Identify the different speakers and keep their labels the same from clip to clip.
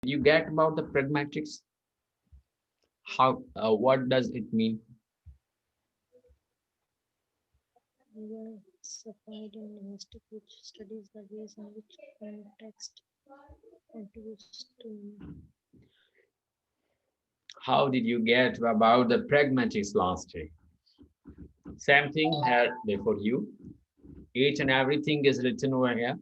Speaker 1: You get about the pragmatics? How, what does it mean?
Speaker 2: Yes, applied in linguistic, which studies the ways in which context contributes to.
Speaker 1: How did you get about the pragmatics last day? Same thing here before you. Each and everything is written over here.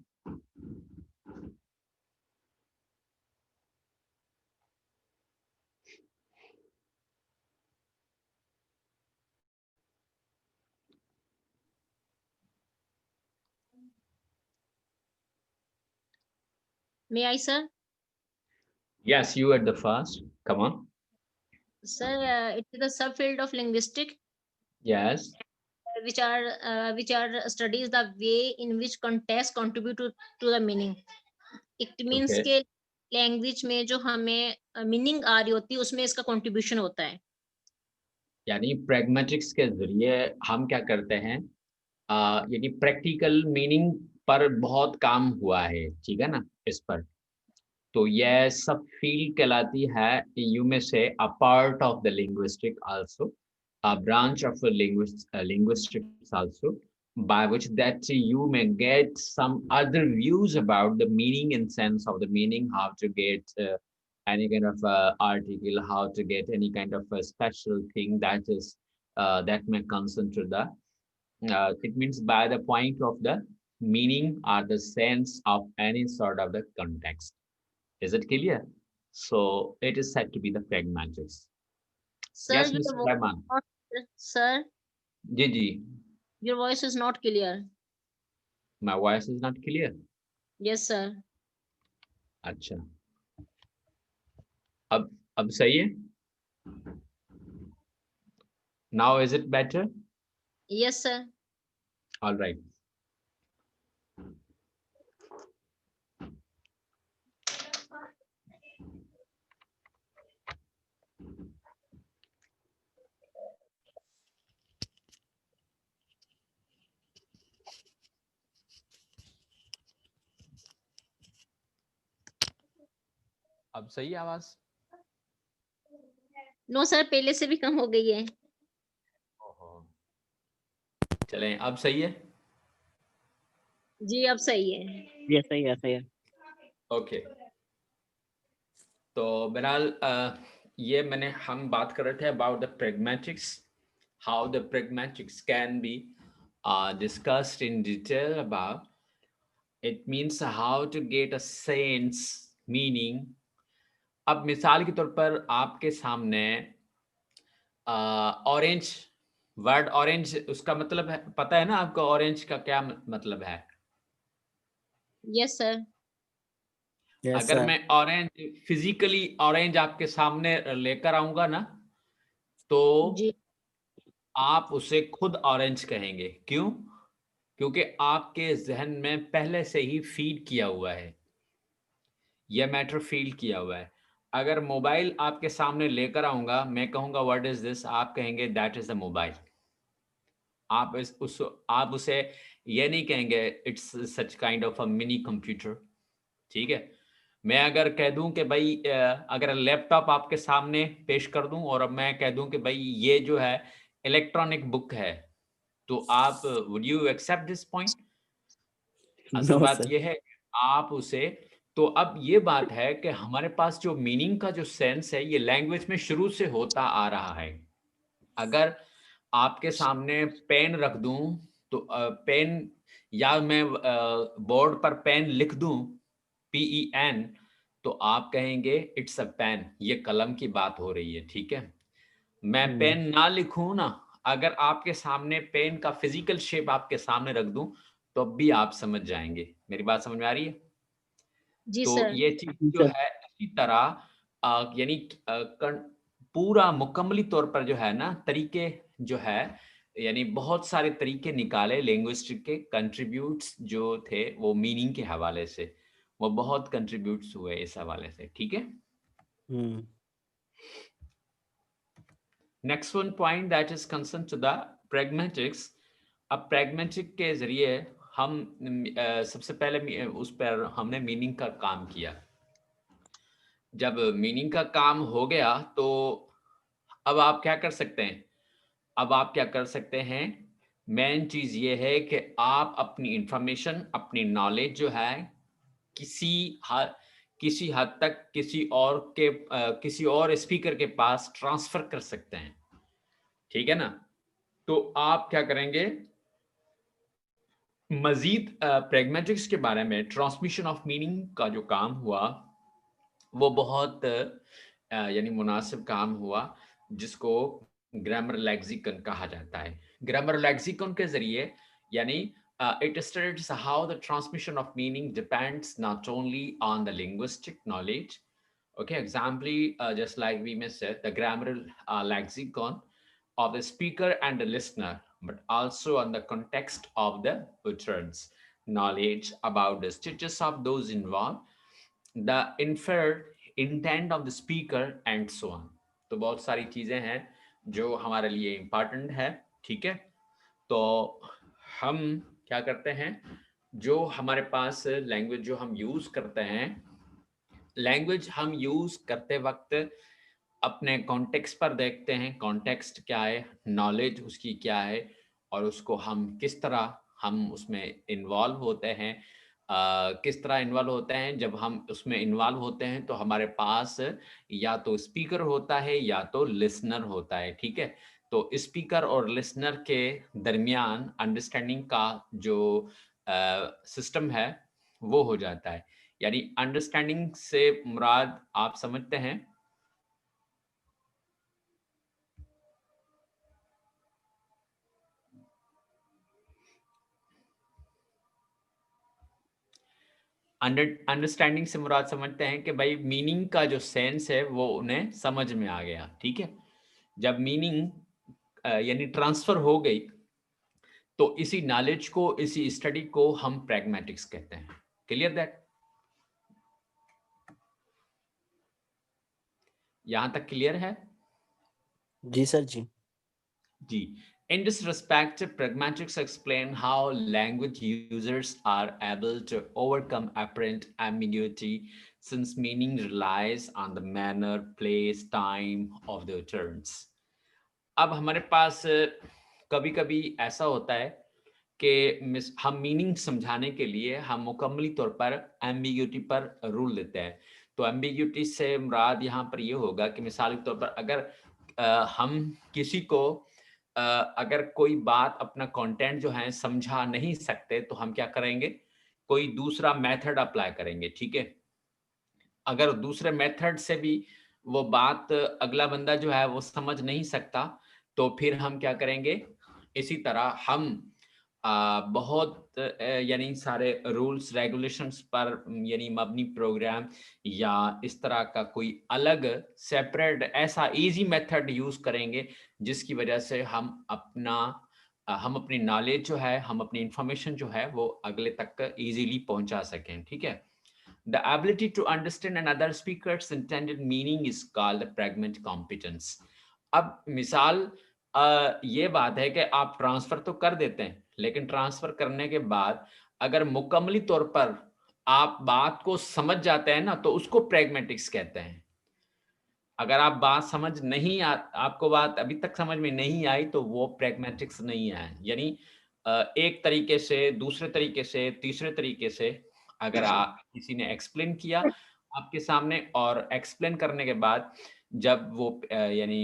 Speaker 2: May I, sir?
Speaker 1: Yes, you at the first. Come on.
Speaker 2: Sir, it is a subfield of linguistic,
Speaker 1: Yes.
Speaker 2: which are studies the way in which context contribute to the meaning. It means
Speaker 1: Okay.
Speaker 2: के language में जो हमें meaning आ रही होती है उसमें इसका contribution होता है.
Speaker 1: यानी pragmatics के जरिए हम क्या करते हैं, यानी प्रैक्टिकल मीनिंग पर बहुत काम हुआ है, ठीक है ना, इस पर। तो यह सब फील्ड कहलाती है, यू में से a part of the linguistic also, a branch of a linguistics also, by which that you may get some other views about the meaning and sense of the meaning, how to get any kind of article, how to get any kind of a special thing that is that may concern to the it means by the point of the meaning or the sense of any sort of the context. Is it clear? So it is said to be the pragmatics.
Speaker 2: Sir,
Speaker 1: Yes, Mr. Rahman.
Speaker 2: sir,
Speaker 1: जी जी,
Speaker 2: your voice is not clear.
Speaker 1: my voice is not clear.
Speaker 2: Yes, sir.
Speaker 1: अच्छा, अब सही है? Now is it better?
Speaker 2: Yes, sir.
Speaker 1: All right. अब सही है आवाज?
Speaker 2: नो सर, पहले से भी कम हो गई है.
Speaker 1: ओहो, चलें, अब सही है?
Speaker 2: जी, अब सही है.
Speaker 3: ये सही है, सही है.
Speaker 1: ओके, तो बहरहाल ये हम बात कर रहे थे about the pragmatics, how the pragmatics can be discussed in detail about. It means how to get a sense, meaning. अब मिसाल के तौर पर आपके सामने ऑरेंज, वर्ड ऑरेंज, उसका मतलब है, पता है ना आपको ऑरेंज का क्या मतलब है?
Speaker 2: Yes sir.
Speaker 3: यस
Speaker 1: अगर
Speaker 3: सर.
Speaker 1: मैं ऑरेंज फिजिकली ऑरेंज आपके सामने लेकर आऊंगा ना, तो
Speaker 2: जी.
Speaker 1: आप उसे खुद ऑरेंज कहेंगे। क्यों? क्योंकि आपके जहन में पहले से ही फीड किया हुआ है, यह मैटर फील किया हुआ है। अगर मोबाइल आपके सामने लेकर आऊंगा, मैं कहूंगा व्हाट इज दिस, आप कहेंगे दैट इज द मोबाइल। आप उसे ये नहीं कहेंगे it's such kind of a mini computer, ठीक है। मैं अगर कह दूं कि भाई अगर लैपटॉप आपके सामने पेश कर दूं और अब मैं कह दूं कि भाई ये जो है इलेक्ट्रॉनिक बुक है, तो आप would you accept this point? असल
Speaker 3: नो
Speaker 1: बात
Speaker 3: सर.
Speaker 1: ये है कि आप उसे, तो अब ये बात है कि हमारे पास जो मीनिंग का जो सेंस है ये लैंग्वेज में शुरू से होता आ रहा है। अगर आपके सामने पेन रख दूं, तो पेन, या मैं बोर्ड पर पेन लिख दूं, PEN, तो आप कहेंगे इट्स अ पेन, ये कलम की बात हो रही है, ठीक है। मैं पेन ना लिखूं ना, अगर आपके सामने पेन का फिजिकल शेप आपके सामने रख दूं, तो अब भी आप समझ जाएंगे। मेरी बात समझ में आ रही है?
Speaker 2: जी
Speaker 1: तो
Speaker 2: सर.
Speaker 1: ये चीज जो
Speaker 3: सर.
Speaker 1: है इसी तरह यानी पूरा मुकम्मली तौर पर जो है ना तरीके जो है, यानी बहुत सारे तरीके निकाले लिंग्विस्टिक के, कंट्रीब्यूट्स जो थे वो मीनिंग के हवाले से, वो बहुत कंट्रीब्यूट्स हुए इस हवाले से, ठीक है। Next one point that is concern to the pragmatics। अब pragmatic के जरिए हम सबसे पहले उस पर हमने मीनिंग का काम किया। जब मीनिंग का काम हो गया तो अब आप क्या कर सकते हैं? अब आप क्या कर सकते हैं? मेन चीज़ ये है कि आप अपनी इन्फॉर्मेशन, अपनी नॉलेज जो है किसी ह किसी हद तक किसी और स्पीकर के पास ट्रांसफ़र कर सकते हैं, ठीक है ना? तो आप क्या करेंगे? मज़ीद प्रैग्मैटिक्स के बारे में ट्रांसमिशन ऑफ मीनिंग का जो काम हुआ, वो बहुत यानी मुनासिब काम हुआ, जिसको ग्रामर लेक्सिकन कहा जाता है। ग्रामर लेक्सिकन के ज़रिए यानी it states how the transmission of meaning depends not only on the linguistic knowledge. Okay, example, just like we may say, the grammar lexicon of the speaker and the listener, but also on the context of the utterance, knowledge about the status of those involved, the inferred intent of the speaker and so on. तो बहुत सारी चीजें हैं जो हमारे लिए important है, ठीक है? तो हम क्या करते हैं, जो हमारे पास लैंग्वेज जो हम यूज करते हैं, लैंग्वेज हम यूज करते वक्त अपने कॉन्टेक्स्ट पर देखते हैं, कॉन्टेक्स्ट क्या है, नॉलेज उसकी क्या है, और उसको हम किस तरह हम उसमें इन्वॉल्व होते हैं। किस तरह इन्वॉल्व होते हैं? जब हम उसमें इन्वॉल्व होते हैं तो हमारे पास या तो स्पीकर होता है या तो लिसनर होता है, ठीक है? तो स्पीकर और लिसनर के दरमियान अंडरस्टैंडिंग का जो सिस्टम है वो हो जाता है। यानी अंडरस्टैंडिंग से मुराद आप समझते हैं? अंडरस्टैंडिंग से मुराद समझते हैं कि भाई मीनिंग का जो सेंस है वो उन्हें समझ में आ गया, ठीक है? जब मीनिंग यानी ट्रांसफर हो गई तो इसी नॉलेज को, इसी स्टडी को हम प्रैग्मेटिक्स कहते हैं। Clear that? यहां तक क्लियर है?
Speaker 3: जी सर जी।
Speaker 1: जी। In this respect, pragmatics explain how language users are able to overcome apparent ambiguity since meaning relies on the manner, place, time of the utterance. अब हमारे पास कभी-कभी ऐसा होता है कि हम मीनिंग समझाने के लिए हम मुकम्मली तौर पर एम्बिग्यूटी पर रूल लेते हैं। तो एम्बिग्यूटी से मुराद यहाँ पर ये होगा कि मिसाल के तौर पर अगर हम किसी को अगर कोई बात अपना कंटेंट जो है समझा नहीं सकते तो हम क्या करेंगे? कोई दूसरा मेथड अप्लाई करेंगे, ठीक है? अगर दूसरे मेथड से भी वो बात अगला बंदा जो है वो समझ नहीं सकता, तो फिर हम क्या करेंगे? इसी तरह हम बहुत यानी सारे रूल्स रेगुलेशंस पर यानी मबनी प्रोग्राम या इस तरह का कोई अलग सेपरेट ऐसा इजी मेथड यूज़ करेंगे, जिसकी वजह से हम अपनी नॉलेज जो है, हम अपनी इंफॉर्मेशन जो है, वो अगले तक ईज़िली पहुँचा सकें, ठीक है? The ability to understand another speaker's intended meaning is called the pragmatic competence. अब मिसाल ये बात है कि आप ट्रांसफर तो कर देते हैं, लेकिन ट्रांसफर करने के बाद अगर मुकम्मली तौर पर आप बात को समझ जाते हैं ना, तो उसको प्रैग्मेटिक्स कहते हैं। अगर आप बात समझ नहीं आ आपको बात अभी तक समझ में नहीं आई, तो वो प्रैग्मेटिक्स नहीं है। यानी एक तरीके से, दूसरे तरीके से, तीसरे तरीके से अगर किसी ने एक्सप्लेन किया आपके सामने और एक्सप्लेन करने के बाद जब वो यानी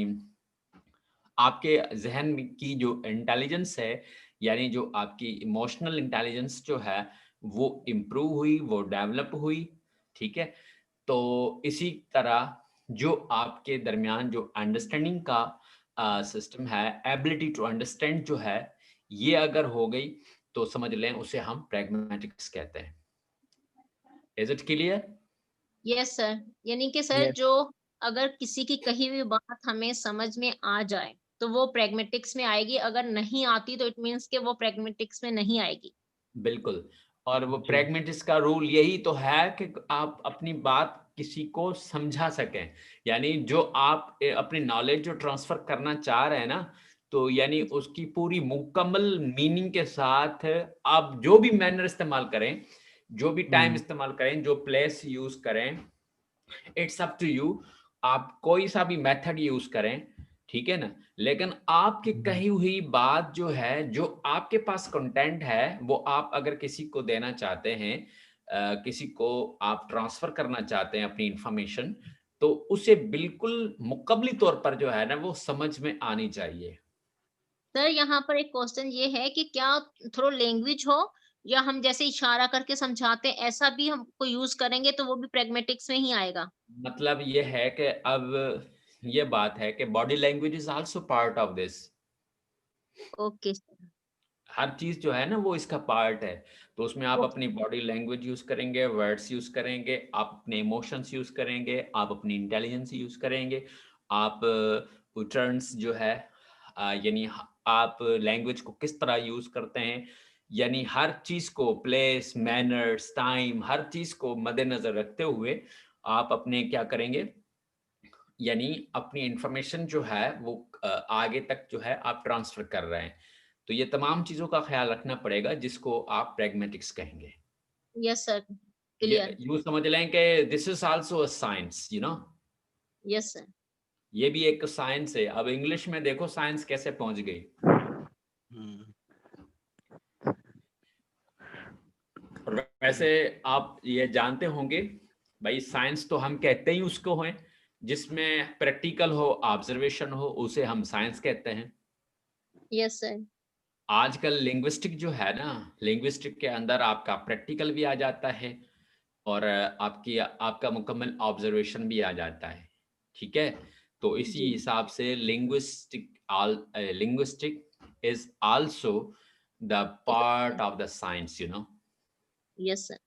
Speaker 1: आपके ज़हन की जो इंटेलिजेंस है, यानी जो आपकी इमोशनल इंटेलिजेंस जो है, वो इम्प्रूव हुई, वो डेवलप हुई, ठीक है? तो इसी तरह जो आपके दरमियान जो अंडरस्टैंडिंग का सिस्टम है, एबिलिटी टू अंडरस्टैंड जो है, ये अगर हो गई, तो समझ लें उसे हम प्रैग्मैटिक्स कहते हैं। Is it clear?
Speaker 2: Yes sir, यानी कि सर
Speaker 3: यस।
Speaker 2: जो अगर किसी की कही हुई बात हमें समझ में आ जाए, तो वो प्रैग्मेटिक्स में आएगी, अगर नहीं आती तो इट मीन्स कि वो प्रैग्मेटिक्स में नहीं आएगी।
Speaker 1: बिल्कुल। और वो
Speaker 3: जी।
Speaker 1: प्रैग्मेटिस्ट का रूल यही तो है कि आप अपनी बात किसी को समझा सकें। यानी जो आप अपनी नॉलेज जो ट्रांसफ़र करना चाह रहे हैं ना, तो यानी उसकी पूरी मुकम्मल मीनिंग के साथ आप जो भी मैनर इस्तेमाल करें, जो भी टाइम इस्तेमाल करें, जो प्लेस यूज़ करें, इट्स अप टू यू, आप कोई सा भी मेथड यूज करें, ठीक है ना, लेकिन आपकी कही हुई बात जो है, जो आपके पास कंटेंट है, वो आप अगर किसी को देना चाहते हैं, किसी को आप ट्रांसफर करना चाहते हैं अपनी इंफॉर्मेशन, तो उसे बिल्कुल मुकम्मली तौर पर जो है ना वो समझ में आनी चाहिए।
Speaker 2: सर यहाँ पर एक क्वेश्चन ये है कि क्या थ्रू लैंग्वेज हो या हम जैसे इशारा करके समझाते हैं ऐसा भी हमको यूज करेंगे तो वो भी प्रैग्मेटिक्स में ही आएगा?
Speaker 1: मतलब ये है कि अब ये बात है कि body language is also part of this.
Speaker 2: Okay sir.
Speaker 1: हर चीज जो है ना वो इसका पार्ट है। तो उसमें आप
Speaker 2: ओके।
Speaker 1: अपनी बॉडी लैंग्वेज यूज करेंगे, वर्ड्स यूज करेंगे, आप अपने इमोशंस यूज करेंगे, आप अपनी इंटेलिजेंस यूज करेंगे, आप टर्न्स जो है यानी आप लैंग्वेज को किस तरह यूज करते हैं, यानी हर चीज को, प्लेस, मैनर्स, टाइम, हर चीज को मद्देनजर रखते हुए आप अपने क्या करेंगे, यानी अपनी इंफॉर्मेशन जो है वो आगे तक जो है आप ट्रांसफर कर रहे हैं। तो ये तमाम चीज़ों का ख़्याल रखना पड़ेगा जिसको आप प्रैग्मैटिक्स कहेंगे।
Speaker 2: Yes sir.
Speaker 1: ये
Speaker 2: क्लियर।
Speaker 1: यूँ समझ लें कि this is also a science, you know,
Speaker 2: yes sir.
Speaker 1: ये भी एक साइंस है। अब इंग्लिश में देखो साइंस कैसे पहुँच गई।
Speaker 3: हम्म,
Speaker 1: और वैसे आप ये जानते होंगे, भाई साइंस तो हम कहते ही उसको हैं जिसमें प्रैक्टिकल हो, ऑब्जर्वेशन हो, उसे हम साइंस कहते हैं।
Speaker 2: Yes sir.
Speaker 1: आजकल लिंग्विस्टिक जो है ना, लिंग्विस्टिक के अंदर आपका प्रैक्टिकल भी आ जाता है और आपका मुकम्मल ऑब्जर्वेशन भी आ जाता है, ठीक है? तो इसी
Speaker 2: जी।
Speaker 1: हिसाब से linguistic is also the part of the science, you know.
Speaker 2: Yes sir.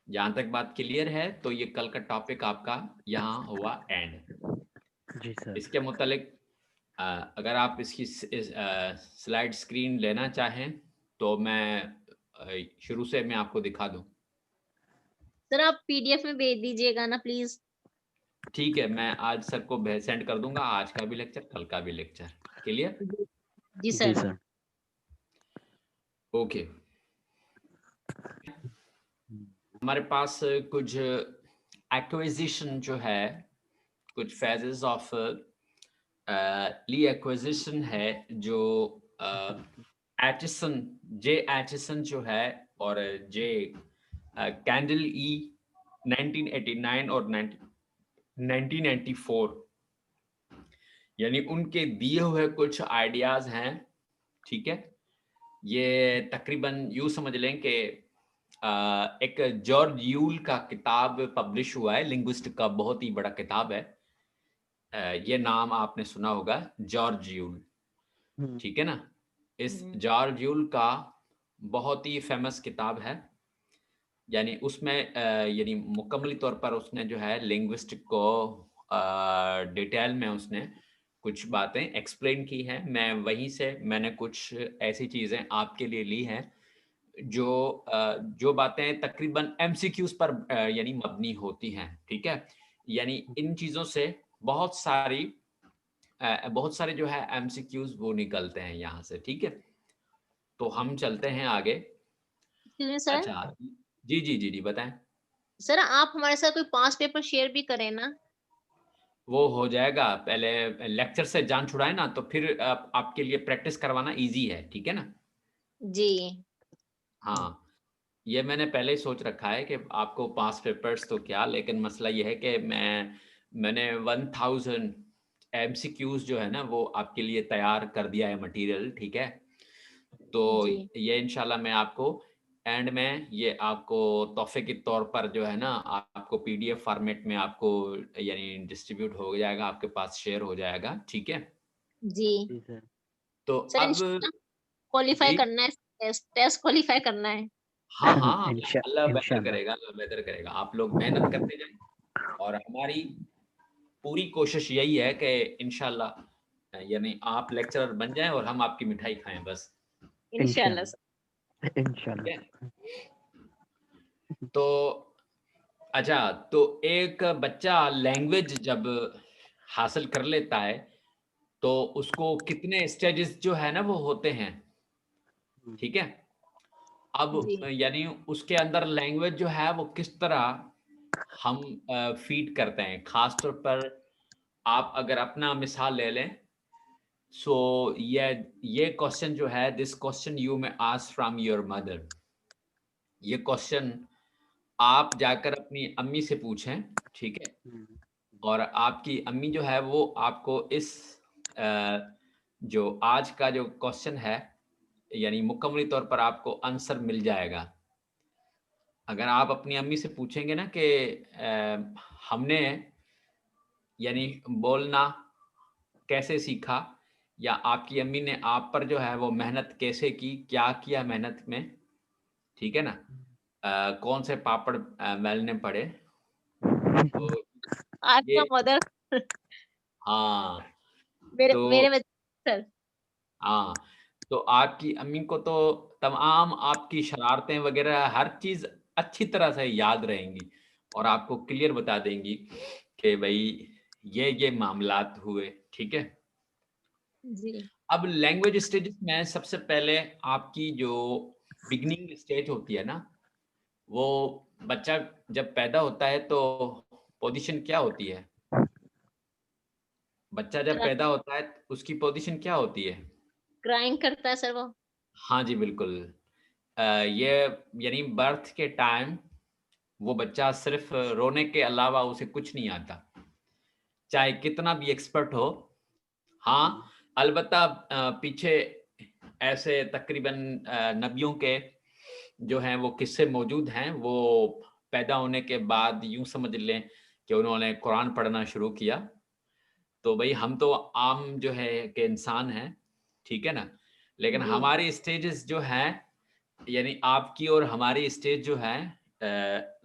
Speaker 1: जहाँ तक बात क्लियर है, तो ये कल का टॉपिक आपका यहाँ हुआ एंड।
Speaker 3: Ji sir.
Speaker 1: इसके मुतालिक अगर आप इसकी स्लाइड स्क्रीन लेना चाहें तो मैं शुरू से मैं आपको दिखा दूं।
Speaker 2: सर आप पीडीएफ में भेज दीजिएगा ना प्लीज।
Speaker 1: ठीक है, मैं आज सर को सेंड कर दूंगा, आज का भी लेक्चर, कल का भी लेक्चर। क्लियर?
Speaker 2: जी। जी
Speaker 3: जी
Speaker 2: सर।
Speaker 3: सर।
Speaker 1: ओके।
Speaker 3: हम्म,
Speaker 1: हमारे पास कुछ एक्विजिशन जो है, कुछ फेजेस ऑफ ली एक्विजिशन है, जो एचिसन, जे एचिसन जो है, और जे कैंडल ई 1989 और 1994, यानी उनके दिए हुए कुछ आइडियाज हैं, ठीक है? ये तकरीबन यूँ समझ लें कि एक जॉर्ज यूल का किताब पब्लिश हुआ है, लिंग्विस्टिक का बहुत ही बड़ा किताब है। ये नाम आपने सुना होगा, जॉर्ज यूल,
Speaker 3: हम्म,
Speaker 1: ठीक है ना? इस
Speaker 2: हम्म,
Speaker 1: जॉर्ज यूल का बहुत ही फेमस किताब है, यानी उसमें यानी मुकम्मली तौर पर उसने जो है लिंग्विस्टिक को डिटेल में उसने कुछ बातें एक्सप्लेन की हैं। मैं वहीं से मैंने कुछ ऐसी चीज़ें आपके लिए ली हैं जो जो बातें तकरीबन एमसीक्यूज़ पर यानी मबनी होती हैं, ठीक है? यानी इन चीज़ों से बहुत सारे जो है एमसीक्यूज़ वो निकलते हैं यहाँ से, ठीक है? तो हम चलते हैं आगे।
Speaker 2: क्यों सर?
Speaker 1: अच्छा, जी, जी, जी, जी, बताएँ।
Speaker 2: सर आप हमारे साथ कोई 5 पेपर शेयर भी करें ना?
Speaker 1: वो हो जाएगा, पहले लेक्चर से जान छुड़ाएँ ना, तो फिर आपके लिए प्रैक्टिस करवाना ईज़ी है, ठीक है ना?
Speaker 2: जी।
Speaker 1: हाँ, ये मैंने पहले ही सोच रखा है कि आपको पास पेपर्स तो क्या, लेकिन मसला ये है कि मैंने 1000 एमसीक्यूज़ जो है ना, वो आपके लिए तैयार कर दिया है मटीरियल, ठीक है? तो
Speaker 2: जी।
Speaker 1: ये इंशाल्लाह मैं आपको एंड में ये आपको तोहफ़े के तौर पर जो है ना, आपको पीडीएफ फ़ॉर्मेट में आपको यानी डिस्ट्रीब्यूट हो जाएगा, आपके पास शेयर हो जाएगा, ठीक है?
Speaker 2: जी।
Speaker 3: जी सर।
Speaker 1: तो
Speaker 2: सर
Speaker 1: अब
Speaker 2: इंशाल्लाह क्वालीफाई
Speaker 1: जी,
Speaker 2: करना है, टेस्ट क्वालीफाई करना है।
Speaker 1: हाँ, हाँ, अल्लाह बेहतर
Speaker 3: इंशाल्लाह।
Speaker 1: करेगा, अल्लाह बेहतर करेगा। आप लोग मेहनत करते जाएँ और हमारी पूरी कोशिश यही है कि इंशाल्लाह यानी आप लेक्चरर बन जाएँ और हम आपकी मिठाई खाएँ बस,
Speaker 2: इंशाल्लाह सर।
Speaker 3: इंशाल्लाह।
Speaker 1: ठीक है?
Speaker 3: इंशाल्लाह।
Speaker 1: तो अच्छा, तो एक बच्चा लैंग्वेज जब हासिल कर लेता है, तो उसको कितने स्टेजेस जो है ना वो होते हैं,
Speaker 3: हम्म,
Speaker 1: ठीक है? अब
Speaker 2: जी।
Speaker 1: यानी उसके अंदर लैंग्वेज जो है वो किस तरह हम फीड करते हैं, खास तौर पर आप अगर अपना मिसाल ले लें, सो ये क्वेश्चन जो है, this question you may ask from your mother, ये क्वेश्चन आप जाकर अपनी अम्मी से पूछें, ठीक है?
Speaker 3: हम्म,
Speaker 1: और आपकी अम्मी जो है वो आपको इस जो आज का जो क्वेश्चन है, यानी मुकम्मली तौर पर आपको आंसर मिल जाएगा। अगर आप अपनी अम्मी से पूछेंगे ना कि हमने यानी बोलना कैसे सीखा, या आपकी अम्मी ने आप पर जो है वो मेहनत कैसे की, क्या किया मेहनत में, ठीक है ना? कौन से पापड़ बेलने पड़े, तो
Speaker 2: आपका
Speaker 1: ये
Speaker 2: मदर
Speaker 1: हाँ,
Speaker 2: मेरे
Speaker 1: तो
Speaker 2: मेरे बच्चे सर
Speaker 1: हाँ, तो आपकी अम्मी को तो तमाम आपकी शरारतें वग़ैरह हर चीज़ अच्छी तरह से याद रहेंगी और आपको क्लियर बता देंगी कि भई ये मामलात हुए, ठीक है?
Speaker 2: जी,
Speaker 1: अब लैंग्वेज स्टेजेस में सबसे पहले आपकी जो बिगिनिंग स्टेज होती है ना, वो बच्चा जब पैदा होता है तो पोज़ीशन क्या होती है? बच्चा जब
Speaker 2: क्रा
Speaker 1: पैदा होता है उसकी पोज़ीशन क्या होती है?
Speaker 2: क्राइंग करता है सर वो।
Speaker 1: हाँ जी, बिल्कुल। ये यानी बर्थ के टाइम वो बच्चा सिर्फ़ रोने के अलावा उसे कुछ नहीं आता, चाहे कितना भी एक्सपर्ट हो। हाँ, अलबत्ता पीछे ऐसे तकरीबन नबियों के जो हैं वो किस्से मौजूद हैं। वो पैदा होने के बाद यूँ समझ लें कि उन्होंने कुरान पढ़ना शुरू किया। तो भई हम तो आम जो है कि इंसान हैं, ठीक है ना? लेकिन
Speaker 2: जी,
Speaker 1: हमारी स्टेजेस जो हैं, यानी आपकी और हमारी स्टेज जो है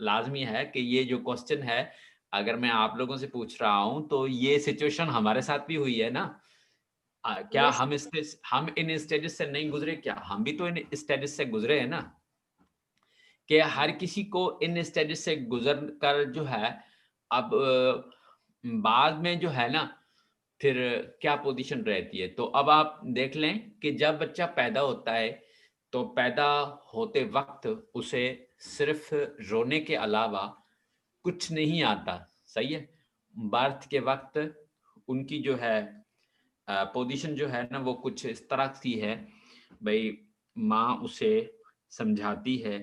Speaker 1: लाज़मी है कि ये जो क्वेश्चन है, अगर मैं आप लोगों से पूछ रहा हूँ, तो ये सिचुएशन हमारे साथ भी हुई है ना? क्या
Speaker 2: यस
Speaker 1: हम इन स्टेजेस से नहीं गुज़रे क्या? हम भी तो इन स्टेजेस से गुज़रे हैं ना? कि हर किसी को इन स्टेजेस से गुज़र कर जो है, अब बाद में जो है ना, फिर क्या पोज़ीशन रहती है। तो अब आप देख लें कि जब बच्चा पैदा होता है, तो पैदा होते वक़्त उसे सिर्फ़ रोने के अलावा कुछ नहीं आता, सही है? बर्थ के वक़्त उनकी जो है पोज़ीशन जो है ना वो कुछ इस तरह सी है, भई माँ उसे समझाती है,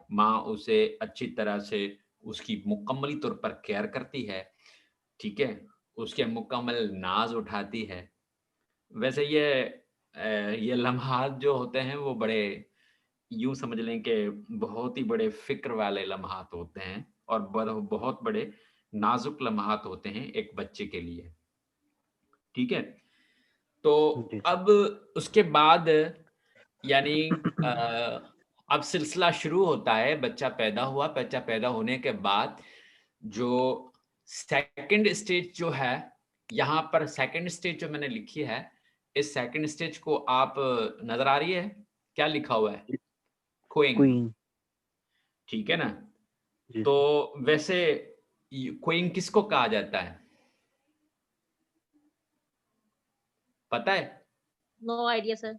Speaker 1: माँ उसे अच्छी तरह से उसकी मुकम्मली तौर पर केयर करती है, ठीक है? उसके मुकम्मल नाज़ उठाती है। वैसे ये लम्हात जो होते हैं वो बड़े यूँ समझ लें कि बहुत ही बड़े फ़िक्र वाले लम्हात होते हैं और बहुत बड़े नाज़ुक लम्हात होते हैं एक बच्चे के लिए, ठीक है? तो
Speaker 3: जी सर।
Speaker 1: अब उसके बाद यानी अ, अब सिलसिला शुरू होता है, बच्चा पैदा हुआ, बच्चा पैदा होने के बाद जो सेकंड स्टेज जो है, यहाँ पर सेकंड स्टेज जो मैंने लिखी है, इस सेकंड स्टेज को आप नज़र आ रही है? क्या लिखा हुआ है? क्वीइंग,
Speaker 3: क्वीन।
Speaker 1: ठीक है ना?
Speaker 3: जी
Speaker 1: तो
Speaker 3: सर।
Speaker 1: वैसे क्वीइंग किसको कहा जाता है? पता है?
Speaker 2: No idea sir.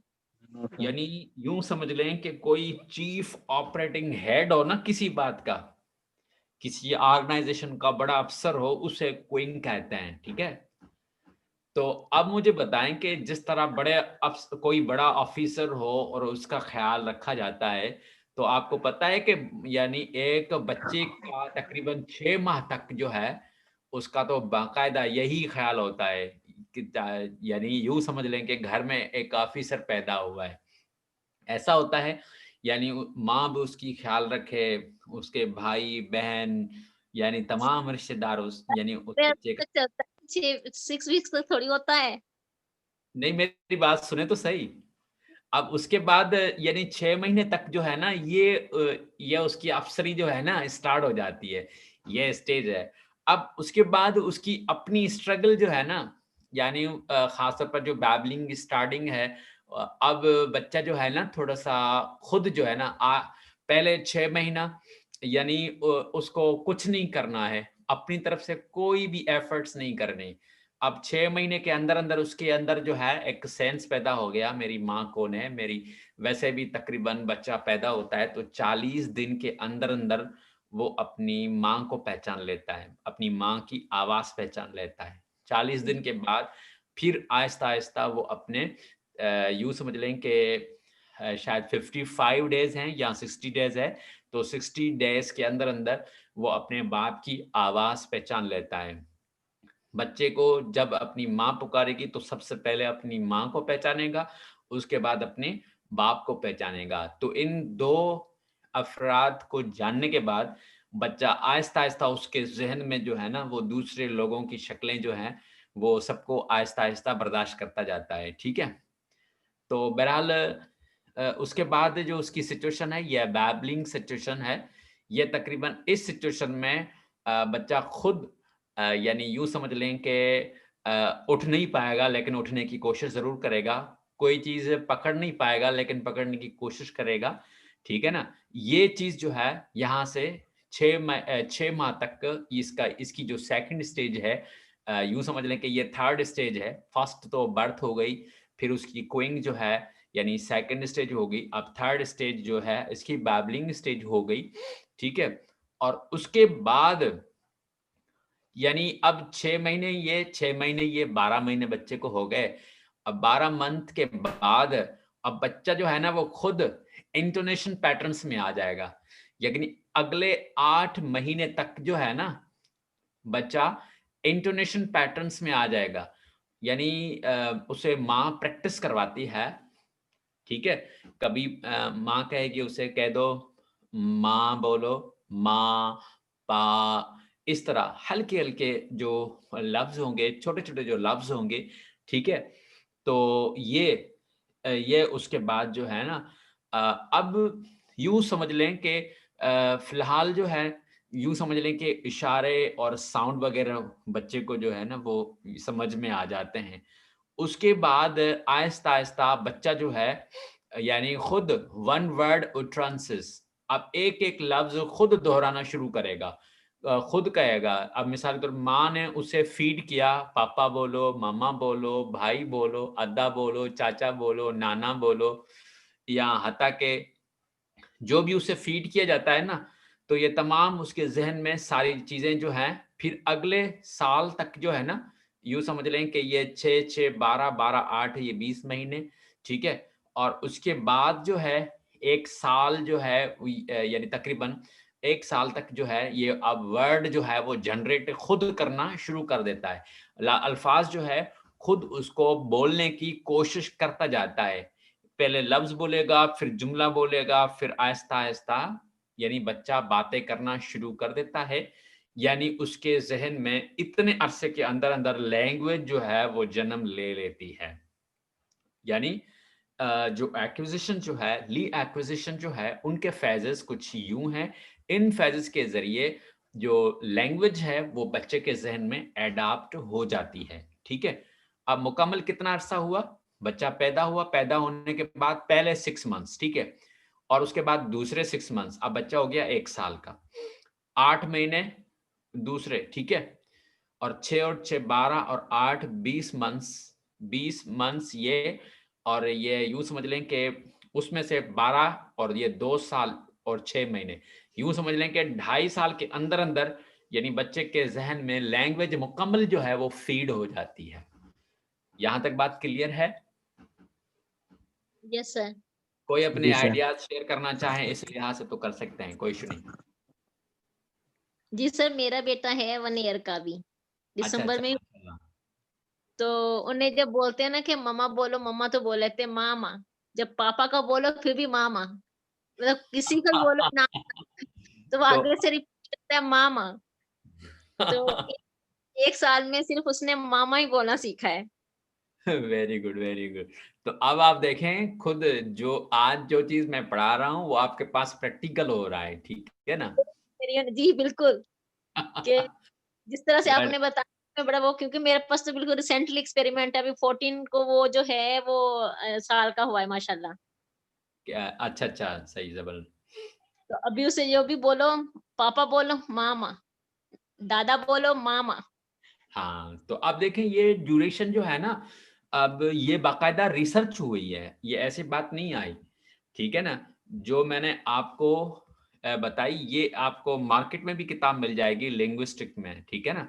Speaker 3: No sir.
Speaker 1: यानी यूँ समझ लें कि कोई चीफ ऑपरेटिंग हेड हो ना किसी बात का, किसी ऑर्गेनाइज़ेशन का बड़ा अफ़सर हो, उसे क्वीन कहते हैं, ठीक है? तो अब मुझे बताएँ कि जिस तरह कोई बड़ा ऑफ़िसर हो और उसका ख़्याल रखा जाता है, तो आपको पता है कि यानी एक बच्चे का तकरीबन 6 माह तक जो है, उसका तो बाकायदा यही ख़्याल होता है कि यानी यूँ समझ लें कि घर में एक ऑफ़िसर पैदा हुआ है। ऐसा होता है, यानी माँ भी उसकी ख़्याल रखे, उसके भाई-बहन यानी तमाम रिश्तेदार उस यानी उस
Speaker 2: अरे
Speaker 1: बच्चे का।
Speaker 2: तक चलता है 6 वीक्स तक थोड़ी होता है।
Speaker 1: नहीं, मेरी बात सुने तो सही। अब उसके बाद यानी 6 महीने तक जो है ना ये उसकी अफ़सरी जो है ना स्टार्ट हो जाती है, ये स्टेज है। अब उसके बाद उसकी अपनी स्ट्रगल जो है ना, यानी ख़ास तौर पर जो बैबलिंग स्टार्टिंग है, अब बच्चा जो है ना थोड़ा-सा खुद जो है ना पहले 6 महीना यानी उसको कुछ नहीं करना है, अपनी तरफ से कोई भी एफर्ट्स नहीं करने। अब 6 महीने के अंदर-अंदर उसके अंदर जो है एक सेंस पैदा हो गया, मेरी माँ कौन है? मेरी वैसे भी तकरीबन बच्चा पैदा होता है तो 40 दिन के अंदर-अंदर वो अपनी माँ को पहचान लेता है, अपनी माँ की आवाज़ पहचान लेता है। 40 दिन के बाद फिर आहिस्ता-आहिस्ता वो अपने यूँ समझ लें कि शायद 55 डेज़ हैं या 60 डेज़ है, तो 60 डेज़ के अंदर-अंदर वो अपने बाप की आवाज़ पहचान लेता है। बच्चे को जब अपनी माँ पुकारेगी तो सबसे पहले अपनी माँ को पहचानेगा, उसके बाद अपने बाप को पहचानेगा। तो इन 2 अफ़राद को जानने के बाद बच्चा आहिस्ता-आहिस्ता उसके ज़हन में जो है ना वो दूसरे लोगों की शक्लें जो हैं, वो सबको आहिस्ता-आहिस्ता बर्दाश्त करता जाता है, ठीक है? तो बहरहाल उसके बाद जो उसकी सिचुएशन है, ये बैबलिंग सिचुएशन है। ये तकरीबन इस सिचुएशन में बच्चा खुद यानी यूँ समझ लें कि उठ नहीं पाएगा लेकिन उठने की कोशिश ज़रूर करेगा। कोई चीज़ पकड़ नहीं पाएगा लेकिन पकड़ने की कोशिश करेगा, ठीक है ना? ये चीज़ जो है यहाँ से 6 माह तक इसकी जो सेकंड स्टेज है यूँ समझ लें कि ये थर्ड स्टेज है। फर्स्ट तो बर्थ हो गई, फिर उसकी कोइंग जो है यानी सेकंड स्टेज हो गई, अब थर्ड स्टेज जो है इसकी बैबलिंग स्टेज हो गई, ठीक है? और उसके बाद यानी अब 6 महीने ये 6 महीने ये 12 महीने बच्चे को हो गए। अब 12 मंथ के बाद अब बच्चा जो है ना वो खुद इंटोनेशन पैटर्न्स में आ जाएगा। यानी अगले 8 महीने तक जो है ना बच्चा इंटोनेशन पैटर्न्स में आ जाएगा। यानी उसे माँ प्रैक्टिस करवाती है, ठीक है? कभी माँ कहेगी उसे कह दो, माँ बोलो, माँ, पा, इस तरह हल्के-हल्के जो लफ्ज़ होंगे, छोटे-छोटे जो लफ्ज़ होंगे, ठीक है? तो ये उसके बाद जो है ना अब यूँ समझ लें कि फ़िलहाल जो है, यूँ समझ लें कि इशारे और साउंड वग़ैरह बच्चे को जो है ना वो समझ में आ जाते हैं। उसके बाद आहिस्ता-आहिस्ता बच्चा जो है यानी खुद वन वर्ड utterances अब एक-एक लफ्ज़ खुद दोहराना शुरू करेगा। खुद कहेगा। अब मिसाल के तौर पे माँ ने उसे फ़ीड किया, पापा बोलो, मम्मा बोलो, भाई बोलो, अद्दा बोलो, चाचा बोलो, नाना बोलो या हत्ता के जो भी उसे फ़ीड किया जाता है ना, तो ये तमाम उसके ज़हन में सारी चीज़ें जो हैं, फिर अगले साल तक जो है ना, यूँ समझ लें कि ये 6-6, 12, 12, 8 ये 20 महीने, ठीक है? और उसके बाद जो है, 1 साल जो है यानी तकरीबन 1 साल तक जो है, ये अब वर्ड जो है वो जनरेट खुद करना शुरू कर देता है। अल्फ़ाज़ जो है, खुद उसको बोलने की कोशिश करता जाता है। पहले लफ्ज़ बोलेगा, फिर जुमला बोलेगा, फिर आहिस्ता-आहिस्ता यानी बच्चा बातें करना शुरू कर देता है। यानी उसके ज़हन में इतने अरसे के अंदर-अंदर लैंग्वेज जो है वो जन्म ले लेती है। यानी जो एक्विज़िशन जो है, री-एक्विज़िशन जो है, उनके फ़ेजेज़ कुछ यूँ हैं। इन फ़ेजेज़ के ज़रिए जो लैंग्वेज है, वो बच्चे के ज़हन में एडॉप्ट हो जाती है, ठीक है? अब मुकम्मल कितना अरसा हुआ? बच्चा पैदा हुआ, पैदा होने के बाद पहले 6 मंथ्स, ठीक है? और उसके बाद दूसरे 6 मंथ्स, अब बच्चा हो गया 1 साल का। 8 महीने दूसरे, ठीक है? और 6 और 6 12 और 8 20 मंथ्स ये और ये यूँ समझ लें कि उसमें से 12 और ये 2 साल और 6 महीने, यूँ समझ लें कि 2.5 साल के अंदर-अंदर यानी बच्चे के ज़हन में लैंग्वेज मुकम्मल जो है वो फ़ीड हो जाती है। यहाँ तक बात क्लियर है?
Speaker 2: Yes sir.
Speaker 1: कोई अपने
Speaker 3: जी सर।
Speaker 1: आइडियाज़ शेयर करना चाहें इस लिहाज से तो कर सकते हैं, कोई इश्यू नहीं।
Speaker 2: जी सर, मेरा बेटा है 1 ईयर का अभी,
Speaker 1: अच्छा,
Speaker 2: दिसंबर
Speaker 1: अच्छा,
Speaker 2: में।
Speaker 1: माशाल्लाह।
Speaker 2: तो उन्हें जब बोलते हैं ना कि मम्मा बोलो, मम्मा तो बोल लेते हैं मामा। जब पापा का बोलो फिर भी मामा। मतलब किसी का बोलो ना, तो वो
Speaker 1: तो
Speaker 2: आगे से रिपीट करता है मामा। तो 1 साल में सिर्फ़ उसने मामा ही बोलना सीखा है।
Speaker 1: Very good, very good. तो अब आप देखें खुद जो आज जो चीज़ मैं पढ़ा रहा हूँ, वो आपके पास प्रैक्टिकल हो रहा है, ठीक है ना?
Speaker 2: जी, बिल्कुल, कि जिस तरह से
Speaker 1: बट
Speaker 2: आपने बताया मैं बड़ा वो क्योंकि मेरे पास तो बिल्कुल रिसेंटली एक्सपेरिमेंट है, अभी 14 को वो जो है वो साल का हुआ है माशाल्लाह।
Speaker 1: क्या अच्छा, अच्छा, सही ज़बरदस्त।
Speaker 2: तो अभी उसे जो भी बोलो, पापा बोलो मामा, दादा बोलो मामा।
Speaker 1: हाँ, तो अब देखें ये ड्यूरेशन जो है ना, अब ये बाकायदा रिसर्च हुई है, ये ऐसी बात नहीं आई, ठीक है ना? जो मैंने आपको बताई, ये आपको मार्केट में भी किताब मिल जाएगी लिंग्विस्टिक में, ठीक है ना।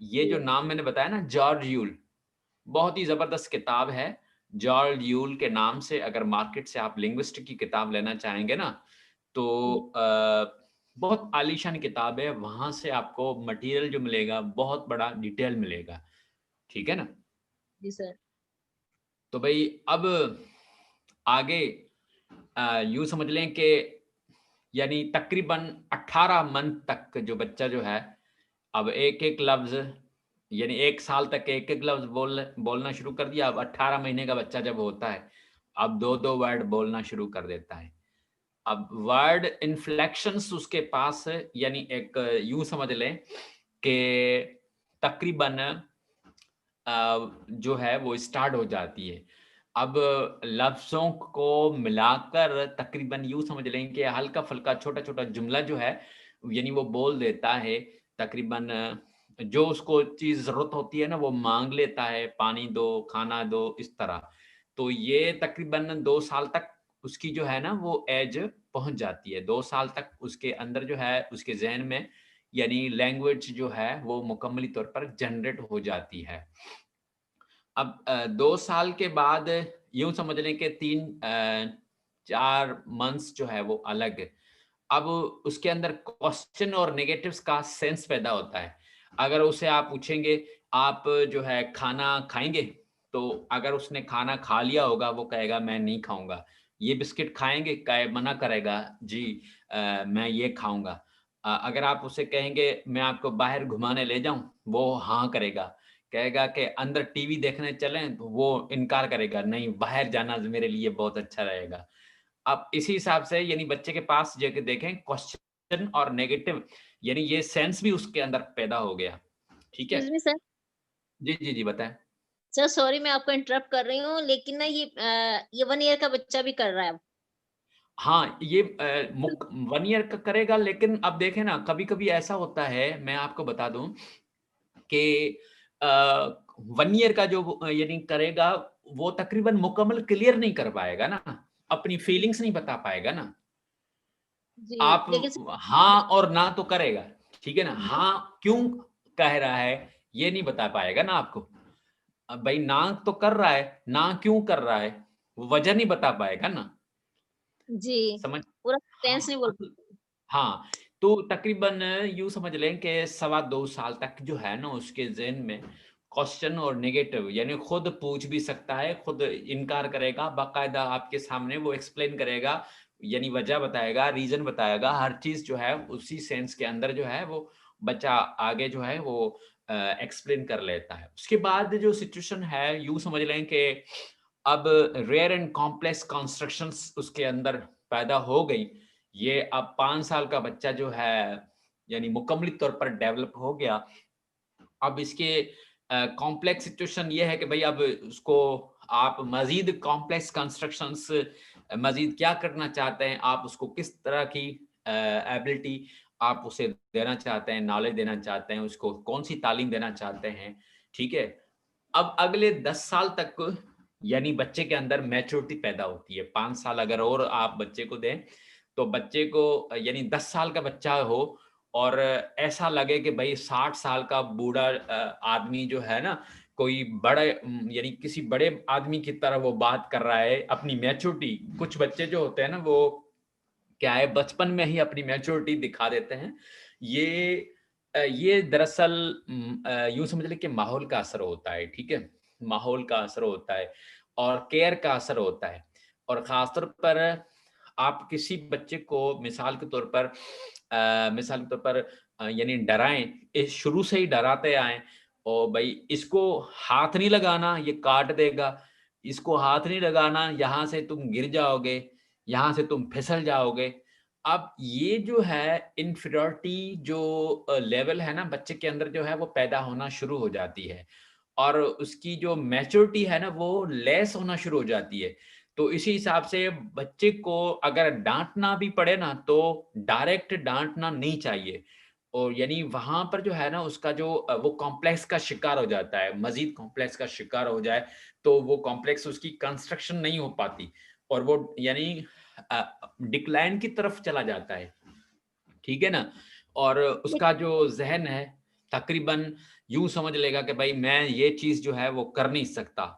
Speaker 1: ये जो
Speaker 2: जी,
Speaker 1: नाम मैंने बताया ना, जॉर्ज यूल, बहुत ही जबरदस्त किताब है। जॉर्ज यूल के नाम से अगर मार्केट से आप लिंग्विस्टिक की किताब लेना चाहेंगे ना, तो
Speaker 2: जी,
Speaker 1: बहुत आलीशान किताब है। वहां से आपको मटेरियल जो मिलेगा बहुत बड़ा डिटेल मिलेगा, ठीक है ना।
Speaker 2: जी सर।
Speaker 1: तो भाई अब आगे यूँ समझ लें कि यानी तकरीबन 18 मंथ तक जो बच्चा जो है, अब एक-एक लफ्ज़, यानी 1 साल तक एक-एक लफ्ज़ बोलना शुरू कर दिया। अब 18 महीने का बच्चा जब होता है, अब 2-2 वर्ड बोलना शुरू कर देता है। अब वर्ड इन्फ्लेक्शंस उसके पास, यानी एक यूँ समझ लें कि तकरीबन जो है वो स्टार्ट हो जाती है। अब लफ्ज़ों को मिलाकर तकरीबन यूँ समझ लें कि हल्का-फुल्का छोटा-छोटा जुमला जो है, यानी वो बोल देता है। तकरीबन जो उसको चीज़ ज़रूरत होती है ना, वो माँग लेता है, पानी दो, खाना दो, इस तरह। तो ये तकरीबन 2 साल तक उसकी जो है ना वो ऐज पहुँच जाती है। 2 साल तक उसके अंदर जो है, उसके ज़हन में यानी लैंग्वेज जो है वो मुकम्मली तौर पर जनरेट हो जाती है। अब 2 साल के बाद यूँ समझ लें कि 4 मंथ्स जो है वो अलग है। अब उसके अंदर क्वेश्चन और नेगेटिव्स का सेंस पैदा होता है। अगर उसे आप पूछेंगे, आप जो है खाना खाएँगे? तो अगर उसने खाना खा लिया होगा, वो कहेगा मैं नहीं खाऊँगा। ये बिस्किट खाएँगे? कहे मना करेगा, जी मैं ये खाऊँगा। अगर आप उसे कहेंगे मैं आपको बाहर घुमाने ले जाऊँ? वो हाँ करेगा। कहेगा कि अंदर टीवी देखने चलें? तो वो इनकार करेगा, नहीं बाहर जाना मेरे लिए बहुत अच्छा रहेगा। अब इसी हिसाब से यानी बच्चे के पास जाके देखें, क्वेश्चन और नेगेटिव यानी ये सेंस भी उसके अंदर पैदा हो गया। ठीक है?
Speaker 2: Excuse me sir.
Speaker 1: जी, जी, जी, बताएँ।
Speaker 2: सर सॉरी मैं आपको इंटरप्ट कर रही हूँ, लेकिन ना ये 1 ईयर का बच्चा भी कर रहा है अब।
Speaker 1: हाँ, ये 1 ईयर का करेगा, लेकिन अब देखें ना, कभी-कभी ऐसा होता है, मैं आपको बता दूँ कि 1 ईयर का जो वो यानी करेगा, वो तकरीबन मुकम्मल क्लियर नहीं कर पाएगा ना, अपनी फीलिंग्स नहीं बता पाएगा ना।
Speaker 2: जी,
Speaker 1: आप
Speaker 2: लेकिन
Speaker 1: हाँ और ना तो करेगा, ठीक है ना?
Speaker 2: जी,
Speaker 1: हाँ, क्यों कह रहा है, ये नहीं बता पाएगा ना आपको। अब भाई ना तो कर रहा है, ना क्यों कर रहा है, वजह नहीं बता पाएगा ना,
Speaker 2: जी,
Speaker 1: समझ
Speaker 2: पूरा सेंटेंस
Speaker 1: हाँ,
Speaker 2: नहीं बोल
Speaker 1: हाँ, तो तकरीबन यूँ समझ लें कि सवा 2 साल तक जो है ना उसके ज़हन में क्वेश्चन और नेगेटिव यानी खुद पूछ भी सकता है, खुद इनकार करेगा, बाकायदा आपके सामने वो एक्सप्लेन करेगा, यानी वजह बताएगा, रीज़न बताएगा, हर चीज़ जो है उसी सेंस के अंदर जो है वो बच्चा आगे जो है वो एक्सप्लेन कर लेता है। उसके बाद जो सिचुएशन है यूँ समझ लें कि अब रेयर एंड कॉम्प्लेक्स कंस्ट्रक्शंस उसके अंदर पैदा हो गई। ये अब 5 साल का बच्चा जो है यानी मुकम्मली तौर पर डेवलप हो गया। अब इसके कॉम्प्लेक्स सिचुएशन ये है कि भई अब उसको आप मज़ीद कॉम्प्लेक्स कंस्ट्रक्शंस मज़ीद क्या करना चाहते हैं? आप उसको किस तरह की एबिलिटी आप उसे देना चाहते हैं, नॉलेज देना चाहते हैं, उसको कौन-सी तालीम देना चाहते हैं, ठीक है? अब अगले 10 साल तक यानी बच्चे के अंदर मैच्योरिटी पैदा होती है। 5 साल अगर और आप बच्चे को दें, तो बच्चे को यानी 10 साल का बच्चा हो और ऐसा लगे कि भई 60 साल का बूढ़ा आदमी जो है ना, कोई बड़े यानी किसी बड़े आदमी की तरह वो बात कर रहा है, अपनी मैच्योरिटी कुछ बच्चे जो होते हैं ना, वो क्या है बचपन में ही अपनी मैच्योरिटी दिखा देते हैं। ये दरअसल यूँ समझ लें कि माहौल का असर होता है, ठीक है? माहौल का असर होता है और केयर का असर होता है और ख़ास तौर पर आप किसी बच्चे को मिसाल के तौर पर यानी डराएँ, शुरू से ही डराते आएँ और भई इसको हाथ नहीं लगाना, ये काट देगा, इसको हाथ नहीं लगाना, यहाँ से तुम गिर जाओगे, यहाँ से तुम फिसल जाओगे। अब ये जो है इन्फीरियॉरिटी जो लेवल है ना बच्चे के अंदर जो है वो पैदा होना शुरू हो जाती है और उसकी जो मैच्योरिटी है ना वो लेस होना शुरू हो जाती है। तो इसी हिसाब से बच्चे को अगर डाँटना भी पड़े ना तो डायरेक्ट डाँटना नहीं चाहिए और यानी वहाँ पर जो है ना उसका जो वो कॉम्प्लेक्स का शिकार हो जाता है, मज़ीद कॉम्प्लेक्स का शिकार हो जाए, तो वो कॉम्प्लेक्स उसकी कंस्ट्रक्शन नहीं हो पाती और वो यानी डिक्लाइन की तरफ चला जाता है। ठीक है ना। और उसका जो जहन है तकरीबन यूं समझ लेगा कि भाई मैं ये चीज जो है वो कर नहीं सकता।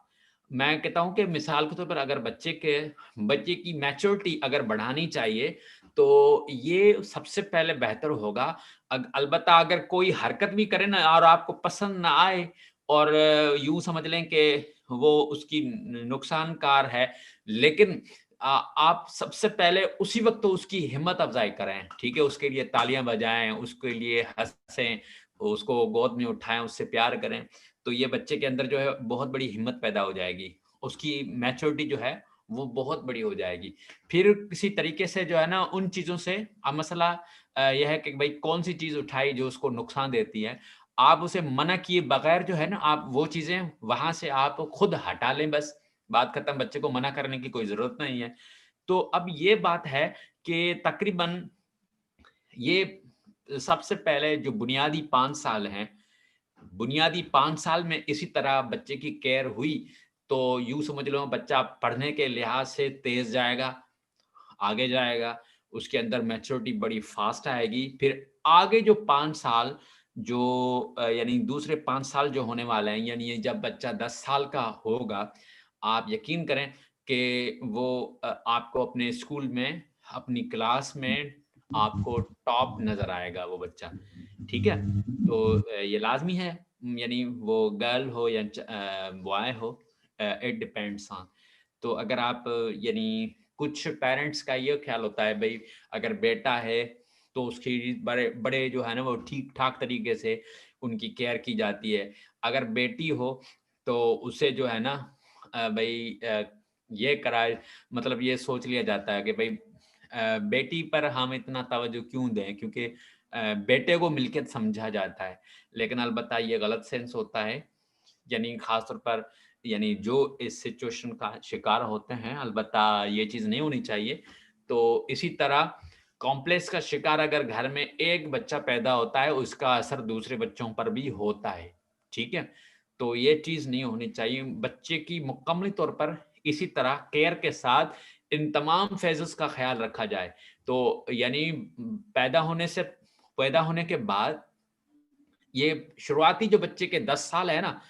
Speaker 1: मैं कहता हूं कि मिसाल के तौर पर अगर बच्चे की मैच्योरिटी अगर बढ़ानी चाहिए तो ये सबसे पहले बेहतर होगा। अलबत्ता अगर कोई हरकत भी करे ना और आपको पसंद ना आए और यूं समझ लें कि वो उसकी नुकसानकार है, लेकिन आप सबसे पहले उसी वक्त तो उसकी हिम्मत अफजाई करें, ठीक है, उसके लिए तालियां बजाएं, उसके लिए हंसें, उसको गोद में उठाएं, उससे प्यार करें। तो ये बच्चे के अंदर जो है बहुत बड़ी हिम्मत पैदा हो जाएगी, उसकी मैच्योरिटी जो है वो बहुत बड़ी हो जाएगी। फिर किसी तरीके से जो है ना उन चीजों से, अब मसला यह है कि भाई कौन सी चीज उठाई जो उसको नुकसान देती है, आप उसे मना किए बगैर जो है ना आप वो चीजें वहां से आप खुद हटा लें, बस बात खत्म। बच्चे को मना करने की कोई जरूरत नहीं है। तो अब ये बात है कि तकरीबन ये सबसे पहले जो बुनियादी 5 साल हैं, बुनियादी 5 साल में इसी तरह बच्चे की केयर हुई तो यूं समझ लो बच्चा पढ़ने के लिहाज से तेज जाएगा, आगे जाएगा, उसके अंदर मैच्योरिटी बड़ी फास्ट आएगी। फिर आगे जो 5 साल जो यानी दूसरे 5 साल जो होने वाले हैं, यानी ये जब बच्चा 10 साल का होगा, आप यकीन करें कि वो आपको अपने स्कूल में, अपनी क्लास में आपको टॉप नजर आएगा वो बच्चा, ठीक है। तो ये लाजमी है, यानी वो गर्ल हो या बॉय हो, इट डिपेंड्स ऑन। तो अगर आप यानी कुछ पेरेंट्स का ये ख्याल होता है भाई अगर बेटा है तो उसकी बड़े बड़े जो है ना वो ठीक ठाक तरीके से उनकी केयर की जाती है। अगर बेटी हो तो उसे जो है ना भाई ये कराए, मतलब ये सोच लिया जाता है कि भाई बेटी पर हम इतना तवज्जो क्यों दें, क्योंकि बेटे को मिलकर समझा जाता है। लेकिन अलबत्ता ये गलत सेंस होता है, यानी खासतौर पर यानी जो इस सिचुएशन का शिकार होते हैं, अलबत्ता ये चीज़ नहीं होनी चाहिए। तो इसी तरह कॉम्प्लेक्स का शिकार अगर घर में एक बच्चा पैदा होता है, उसका असर दूसरे बच्चों पर भी होता है, ठीक है? तो ये चीज़ नहीं होनी चाहिए। बच्चे की मुकम्मल तौर पर इसी तरह केयर के साथ इन तमाम फ़ेज़ेज़ का ख़्याल रखा जाए। तो यानी पैदा होने के बाद ये शुरुआती जो बच्चे के 10 साल है ना,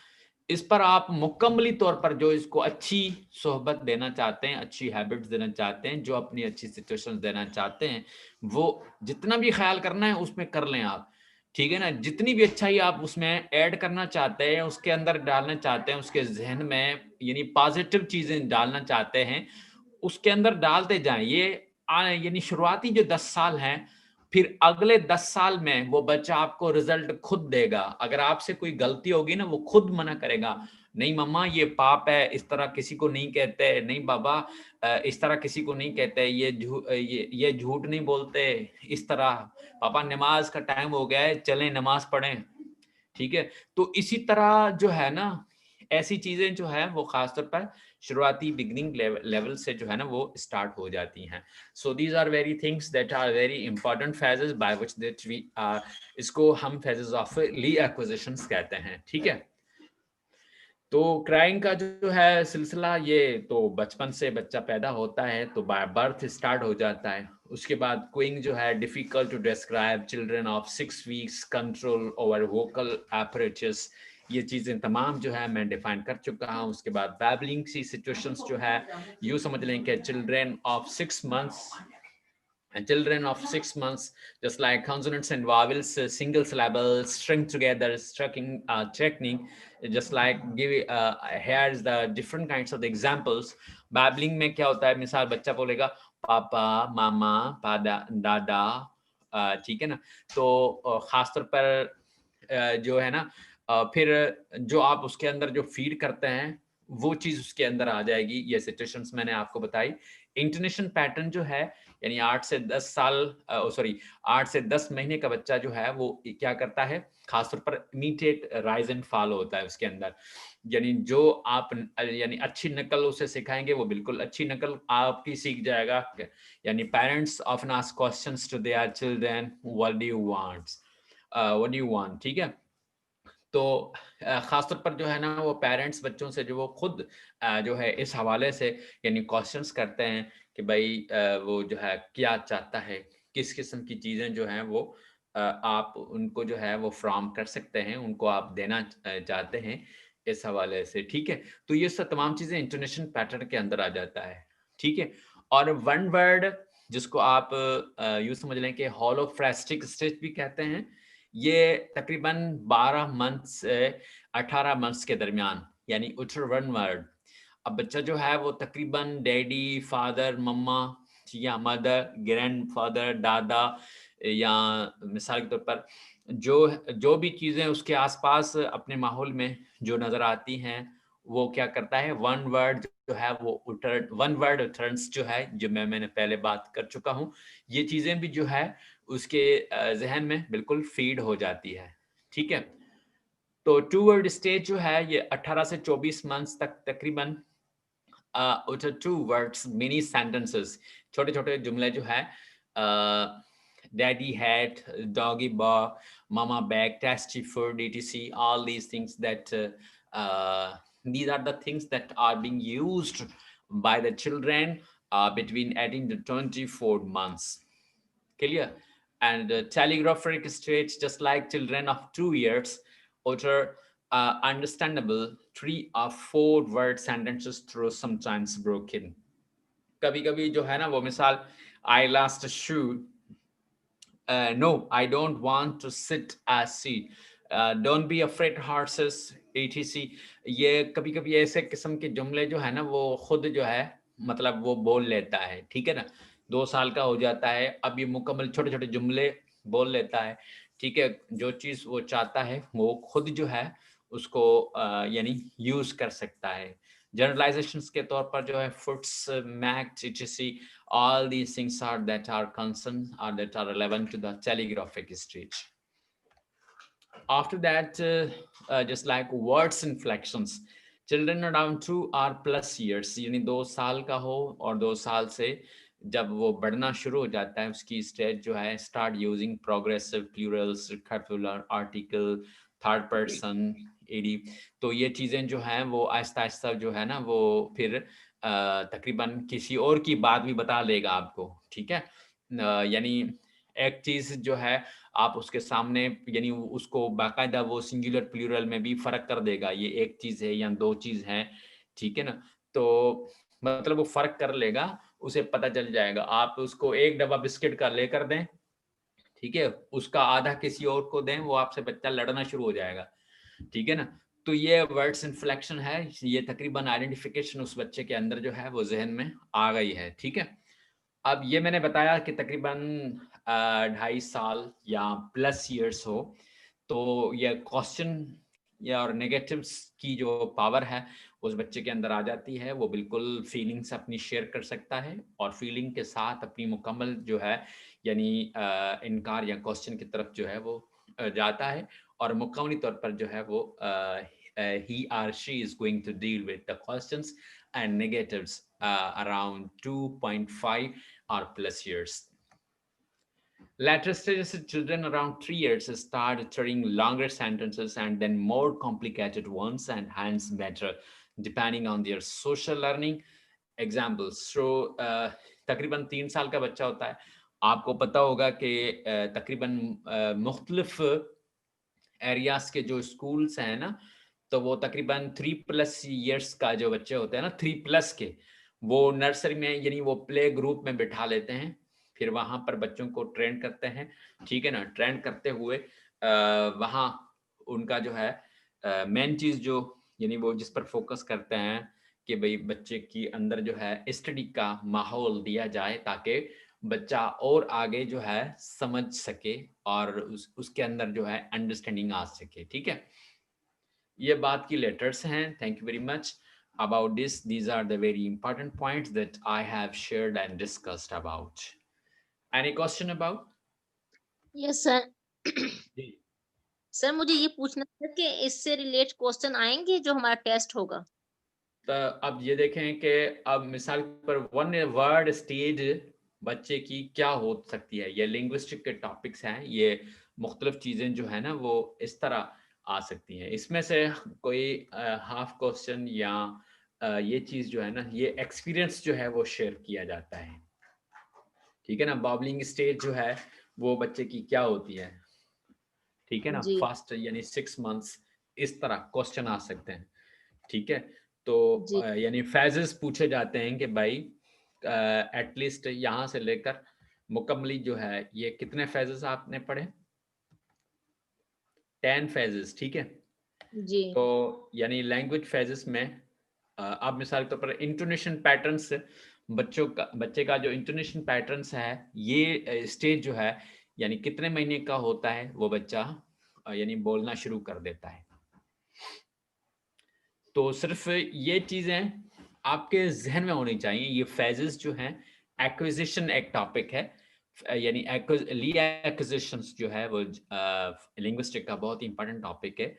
Speaker 1: इस पर आप मुकम्मली तौर पर जो इसको अच्छी सोहबत देना चाहते हैं, अच्छी हैबिट्स देना चाहते हैं, जो अपनी अच्छी सिचुएशंस देना चाहते हैं, वो जितना भी ख़्याल करना है उसमें कर लें आप, ठीक है ना? जितनी भी अच्छाई आप उसमें ऐड करना चाहते हैं, उसके अंदर डालना चाहते हैं, उसके ज़हन में यानी पॉज़िटिव चीज़ें डालना चाहते हैं, उसके अंदर डालते जाएँ। यानी शुरुआती जो 10 साल हैं, फिर अगले 10 साल में वो बच्चा आपको रिजल्ट खुद देगा। अगर आपसे कोई गलती होगी ना, वो खुद मना करेगा, नहीं मम्मा ये पाप है, इस तरह किसी को नहीं कहते, नहीं बाबा इस तरह किसी को नहीं कहते, ये झूठ नहीं बोलते, इस तरह पापा नमाज का टाइम हो गया है, चलें नमाज पढ़ें, ठीक है। तो इसी तरह जो है ना ऐसी चीजें जो है वो खासतौर पर शुरुआती बिगनिंग लेवल से जो है ना वो स्टार्ट हो जाती हैं। So these are very things that are very important phases by which that we इसको हम फेजेस ऑफ ली एक्विजिशंस कहते हैं, ठीक है। तो क्राइंग का जो है सिलसिला, ये तो बचपन से बच्चा पैदा होता है तो बाय बर्थ स्टार्ट हो जाता है। उसके बाद क्विंग जो है difficult to describe, children of 6 weeks, control over vocal apparatus, ये चीजें तमाम जो है मैं डिफाइन कर चुका हूँ। उसके बाद बैबलिंग सी सिचुएशंस जो है यूँ समझ लें कि children of 6 months and children of 6 months, just like consonants and vowels, single syllables, string together, strucking, checking, just like give here's the different kinds of the examples. Babbling में क्या होता है, मिसाल बच्चा बोलेगा पापा, मामा, दादा, ठीक है ना। तो खासतौर पर जो है ना फिर जो आप उसके अंदर जो फीड करते हैं वो चीज उसके अंदर आ जाएगी। ये सिचुएशंस मैंने आपको बताई। इंटोनेशन पैटर्न जो है यानी 8 से 10 साल 8 से 10 महीने का बच्चा जो है वो क्या करता है, खासतौर पर इमीडिएट राइज एंड फॉल होता है उसके अंदर। यानी जो आप यानी अच्छी नकल उसे सिखाएंगे वो बिल्कुल अच्छी नकल आपकी सीख जाएगा। यानी parents often ask questions to their children, what do you want, ठीक है। तो खासतौर पर जो है ना वो पेरेंट्स बच्चों से जो वो खुद जो है इस हवाले से यानी क्वेश्चंस करते हैं कि भाई वो जो है क्या चाहता है, किस किस्म की चीज़ें जो हैं वो आप उनको जो है वो फ्रार्म कर सकते हैं, उनको आप देना चाहते हैं इस हवाले से, ठीक है? तो ये सब तमाम चीज़ें इंटोनेशन पैटर्न के अंदर आ जाता है, ठीक है? और वन वर्ड जिसको आप यूँ समझ लें कि होलोफ्रेस्टिक स्टेज भी कहते हैं, ये तकरीबन 12 मंथ से 18 मंथ्स के दरमियान यानी उटर वन वर्ड। अब बच्चा जो है वो तकरीबन डैडी, फादर, मम्मा या मदर, ग्रैंडफादर, दादा या मिसाल के तौर पर जो भी चीज़ें उसके आस-पास अपने माहौल में जो नज़र आती हैं, वो क्या करता है वन वर्ड जो है वो वन वर्ड उटरेंस जो है, जो मैंने पहले बात कर चुका हूँ, ये चीज़ें भी जो है उसके ज़हन में बिल्कुल फ़ीड हो जाती है, ठीक है? तो टू वर्ड स्टेज जो है ये 18 से 24 मंथ्स तक तकरीबन उटर टू वर्ड्स मिनी सेंटेंसेस छोटे-छोटे जुमले जो है डैडी हैट, डॉगी बॉ, mama bag, tasty food, etc. All these things that these are the things that are being used by the children between 18 to 24 months. Clear? And telegraphic stage, just like children of 2 years, utter understandable 3 or 4 word sentences through sometimes broken. कभी-कभी जो है ना वो मिसाल I lost a shoe. No, I don't want to sit as seat. Don't be afraid horses, etc. ये कभी-कभी ऐसे किस्म के जुमले जो है ना वो खुद जो है मतलब वो बोल लेता है, ठीक है ना? 2 साल का हो जाता है, अब ये मुकम्मल छोटे-छोटे जुमले बोल लेता है, ठीक है? जो चीज़ वो चाहता है वो खुद जो है उसको यानी यूज़ कर सकता है। जनरलाइज़ेशंस के तौर पर जो है foots, मैक्ट, etc. All these things are that are concerned or that are relevant to the telegraphic stage. After that, just like words inflections, children around 2 or plus years, यानी 2 साल का हो और 2 साल से जब वो बढ़ना शुरू हो जाता है उसकी स्टेज जो है start using progressive plurals, circular article, third person, AD. तो ये चीज़ें जो हैं वो आहिस्ता-आहिस्ता जो है ना वो फिर तकरीबन किसी और की बात भी बता देगा आपको, ठीक है? यानी एक चीज़ जो है आप उसके सामने यानी उसको बाकायदा वो सिंगुलर प्लूरल में भी फ़र्क कर देगा, ये एक चीज़ है या 2 चीज़ हैं, ठीक है ना? तो मतलब वो फ़र्क कर लेगा, उसे पता चल जाएगा। आप उसको 1 डब्बा बिस्किट का लेकर दें, ठीक है? उसका आधा किसी और को दें, वो आपसे बच्चा लड़ना शुरू हो जाएगा, ठीक है ना? तो ये वर्ड्स इन्फ्लेक्शन है, ये तकरीबन आइडेंटिफ़िकेशन उस बच्चे के अंदर जो है वो ज़हन में आ गई है, ठीक है? अब ये मैंने बताया कि तकरीबन 2.5 साल या प्लस इयर्स हो, तो ये क्वेश्चन या और नेगेटिव्स की जो पावर है, उस बच्चे के अंदर आ जाती है। वो बिल्कुल फीलिंग्स अपनी शेयर कर सकता है और फीलिंग के साथ अपनी मुकम्मल जो है यानी इनकार या क्वेश्चन की तरफ जो है वो जाता है और मुकम्मली तौर पर जो है वो he or she is going to deal with the questions and negatives around 2.5 or plus years. Later stages of children around 3 years start uttering longer sentences and then more complicated ones and hence better depending on their social learning. Examples. So तकरीबन 3 साल का बच्चा होता है, आपको पता होगा कि तकरीबन मुख्तलिफ एरियाज के जो स्कूल्स हैं ना, तो वो तकरीबन 3+ इयर्स का जो बच्चे होते हैं ना 3+ के, वो नर्सरी में यानी वो प्ले ग्रुप में बिठा लेते हैं, फिर वहाँ पर बच्चों को ट्रेन करते हैं, ठीक है ना? ट्रेन करते हुए वहाँ उनका जो है मेन चीज़ जो यानी वो जिस पर फोकस करते हैं कि भई बच्चे के अंदर जो है स्टडी का माहौल दिया जाए ताकि बच्चा और आगे जो है समझ सके और उसके अंदर जो है अंडरस्टैंडिंग आ सके, ठीक है? ये बात की लेटर्स हैं। Thank you very much about this. These are the very important points that I have shared and discussed about. Any question about?
Speaker 2: Yes sir.
Speaker 1: जी।
Speaker 2: सर मुझे ये पूछना था कि इससे रिलेट क्वेश्चन आएंगे जो हमारा टेस्ट होगा?
Speaker 1: तो अब ये देखें कि अब मिसाल पर वन वर्ड स्टेज बच्चे की क्या हो सकती है। ये लिंग्विस्टिक के टॉपिक्स हैं, ये मुख्तलिफ चीज़ें जो है ना वो इस तरह आ सकती हैं। इसमें से कोई हाफ क्वेश्चन या ये चीज़ जो है ना ये एक्सपीरियंस जो है वो शेयर किया जाता है। ठीक है ना। बॉबलिंग स्टेज जो है वो बच्चे की क्या होती है, ठीक है ना।
Speaker 2: जी
Speaker 1: फर्स्ट यानी 6 मंथ्स, इस तरह क्वेश्चन आ सकते हैं, ठीक है। तो
Speaker 2: जी
Speaker 1: यानी फेजेस पूछे जाते हैं कि भाई एटलीस्ट यहाँ से लेकर मुकम्मली जो है, ये कितने फेजेस आपने पढ़े, 10 फेजेस, ठीक है।
Speaker 2: जी
Speaker 1: तो यानी लैंग्वेज फेजेस में आप मिसाल के तौर पर इंटोनेशन पैटर्न्स, बच्चे का जो इंटोनेशन पैटर्न्स है, ये स्टेज जो है यानी कितने महीने का होता है वो बच्चा यानी बोलना शुरू कर देता है। तो सिर्फ ये चीजें आपके जहन में होनी चाहिए। ये फेजेस जो हैं, एक्विजिशन एक टॉपिक है, यानी एक्विजिशंस जो है वो लिंग्विस्टिक का बहुत ही इंपॉर्टेंट टॉपिक है।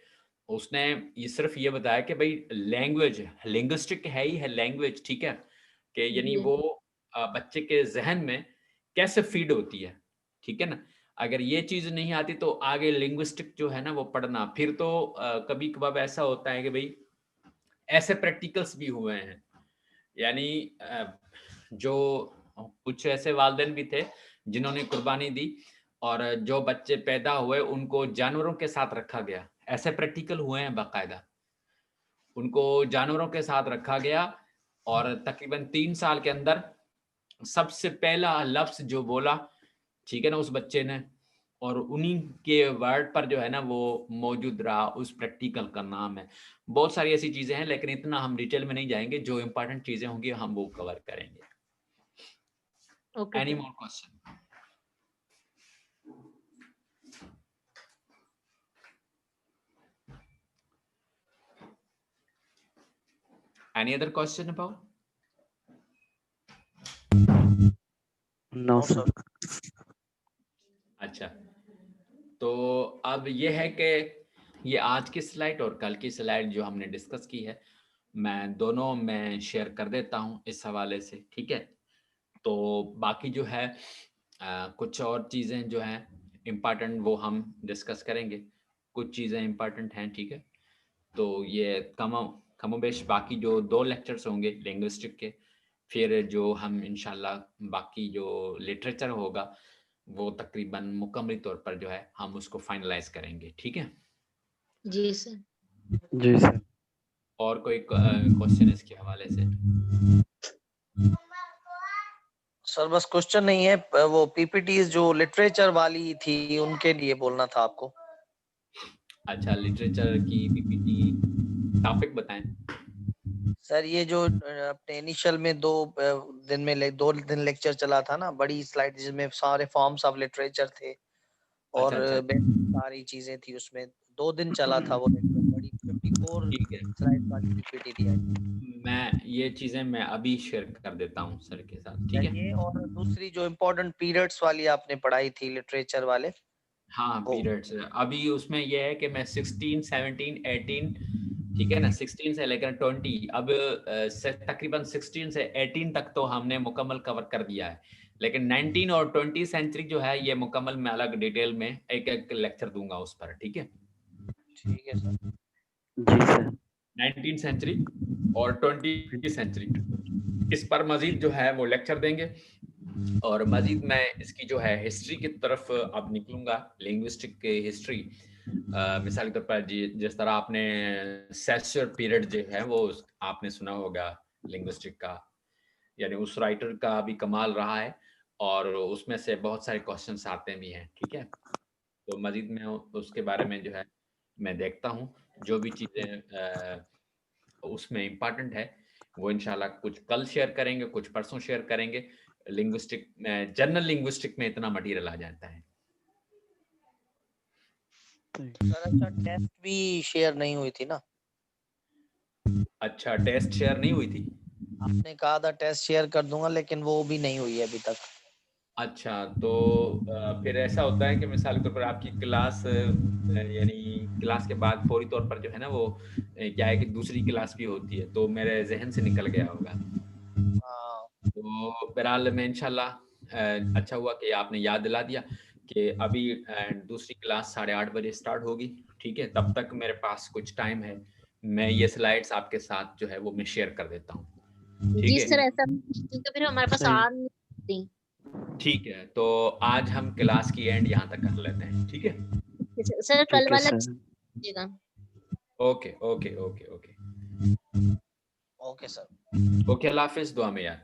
Speaker 1: उसने ये सिर्फ ये बताया कि भाई लैंग्वेज लिंग्विस्टिक है ही है, लैंग्वेज, ठीक है, कि यानी
Speaker 2: जी
Speaker 1: वो बच्चे के जहन में कैसे फीड होती है, ठीक है ना। अगर ये चीज नहीं आती तो आगे लिंग्विस्टिक जो है ना वो पढ़ना, फिर तो कभी कभार ऐसा होता है कि भाई ऐसे प्रैक्टिकल्स भी हुए हैं, यानी जो कुछ ऐसे वालिदैन भी थे जिन्होंने कुर्बानी दी और जो बच्चे पैदा हुए उनको जानवरों के साथ रखा गया। ऐसे प्रैक्टिकल हुए हैं बाकायदा, उनको जानवरों के साथ रखा गया और तकरीबन 3 साल के अंदर सबसे पहला लफ्ज जो बोला, ठीक है ना, उस बच्चे ने, और उन्हीं के वर्ड पर जो है ना वो मौजूद रहा। उस प्रैक्टिकल का नाम है। बहुत सारी ऐसी चीजें हैं, लेकिन इतना हम डिटेल में नहीं जाएंगे। जो इंपॉर्टेंट चीजें होंगी हम वो कवर करेंगे।
Speaker 2: Okay
Speaker 1: any
Speaker 2: sir.
Speaker 1: More question? Any other question about?
Speaker 3: No sir.
Speaker 1: अच्छा, तो अब ये है कि ये आज की स्लाइड और कल की स्लाइड जो हमने डिस्कस की है, मैं दोनों में शेयर कर देता हूँ इस हवाले से, ठीक है। तो बाकी जो है कुछ और चीज़ें जो हैं इम्पॉर्टेंट वो हम डिस्कस करेंगे। कुछ चीज़ें इम्पॉर्टेंट हैं, ठीक है। तो ये कमोबेश बाकी जो 2 लेक्चर्स होंगे लिंग्विस्टिक के, फिर जो हम इंशाल्लाह बाकी जो लिटरेचर होगा वो तकरीबन मुकम्मल तौर पर जो है हम उसको फाइनलाइज करेंगे, ठीक है।
Speaker 2: जी सर।
Speaker 3: जी सर।
Speaker 1: और कोई क्वेश्चन इसके हवाले से?
Speaker 4: सर बस क्वेश्चन नहीं है, वो पीपीटीज जो लिटरेचर वाली थी उनके लिए बोलना था आपको।
Speaker 1: अच्छा, लिटरेचर की पीपीटी टॉपिक बताएं।
Speaker 4: सर ये जो अपने इनिशियल में 2 दिन लेक्चर चला था ना, बड़ी स्लाइड जिसमें सारे फॉर्म्स ऑफ लिटरेचर थे और
Speaker 1: अच्छा,
Speaker 4: सारी चीजें थी उसमें। 2 दिन चला था वो लेक्चर, बड़ी 54
Speaker 1: ठीक है।
Speaker 4: स्लाइड वाली पीपीटी थी।
Speaker 1: मैं ये चीजें मैं अभी शेयर कर देता हूँ सर के साथ, ठीक है।
Speaker 4: ये और दूसरी जो इम्पोर्टेंट पीरियड्स वाली आपने पढ़ाई थी लिटरेचर वाले,
Speaker 1: हाँ,
Speaker 4: वो
Speaker 1: पीरियड्स अभी उसमें ये है कि मैं 16, 17, 18, ठीक है ना, 16 से लेकर 20, अब तकरीबन 16 से 18 तक तो हमने मुकम्मल कवर कर दिया है, लेकिन 19 और 20 सेंचुरी जो है ये मुकम्मल मैं अलग डिटेल में एक एक लेक्चर दूंगा उस पर, ठीक है।
Speaker 4: ठीक है सर।
Speaker 3: जी सर।
Speaker 1: 19 सेंचुरी और 20 सेंचुरी, इस पर मजीद जो है वो लेक्चर देंगे। और मजीद मैं इसकी जो है हिस्ट्री की तरफ अब निकलूंगा, लिंग्विस्टिक की हिस्ट्री। मिसाल के तौर पर जिस तरह आपने सेस्टर पीरियड जो है वो आपने सुना होगा लिंग्विस्टिक का, यानी उस राइटर का भी कमाल रहा है और उसमें से बहुत सारे क्वेश्चंस आते भी हैं, ठीक है। तो मजीद मैं उसके बारे में जो है मैं देखता हूँ, जो भी चीज़ें उसमें इम्पॉर्टेंट है वो इंशाल्लाह कुछ कल शेयर करेंगे, कुछ परसों शेयर करेंगे। लिंग्विस्टिक में, जनरल लिंग्विस्टिक में इतना मटेरियल आ जाता है।
Speaker 4: सर अच्छा, टेस्ट भी शेयर नहीं हुई थी ना?
Speaker 1: अच्छा, टेस्ट शेयर नहीं हुई थी?
Speaker 4: आपने कहा था टेस्ट शेयर कर दूंगा, लेकिन वो भी नहीं हुई है अभी तक।
Speaker 1: अच्छा, तो फिर ऐसा होता है कि मिसाल के तौर पर आपकी क्लास यानी क्लास के बाद फौरी तौर पर जो है ना वो क्या है कि दूसरी क्लास भी होती है, तो मेरे ज़हन से निकल गया होगा।
Speaker 4: हाँ
Speaker 1: तो बहरहाल मैं इंशाल्लाह अच्छा हुआ कि आपने याद दिला दिया कि अभी दूसरी क्लास 8:30 बजे स्टार्ट होगी, ठीक है। तब तक मेरे पास कुछ टाइम है, मैं ये स्लाइड्स आपके साथ जो है वो मैं शेयर कर देता हूँ, ठीक
Speaker 2: जी
Speaker 1: है।
Speaker 2: सर, ऐसा क्योंकि फिर हमारे पास
Speaker 3: सही।
Speaker 2: आ नहीं सकती।
Speaker 1: ठीक है, तो आज हम क्लास की एंड यहाँ तक कर लेते हैं, ठीक है?
Speaker 2: सर कल
Speaker 3: ठीक है
Speaker 2: वाला
Speaker 3: सर।
Speaker 2: कीजिएगा।
Speaker 1: Okay, okay, okay, okay.
Speaker 4: Okay sir.
Speaker 1: Okay, अल्लाह हाफ़िज़, दुआ में याद।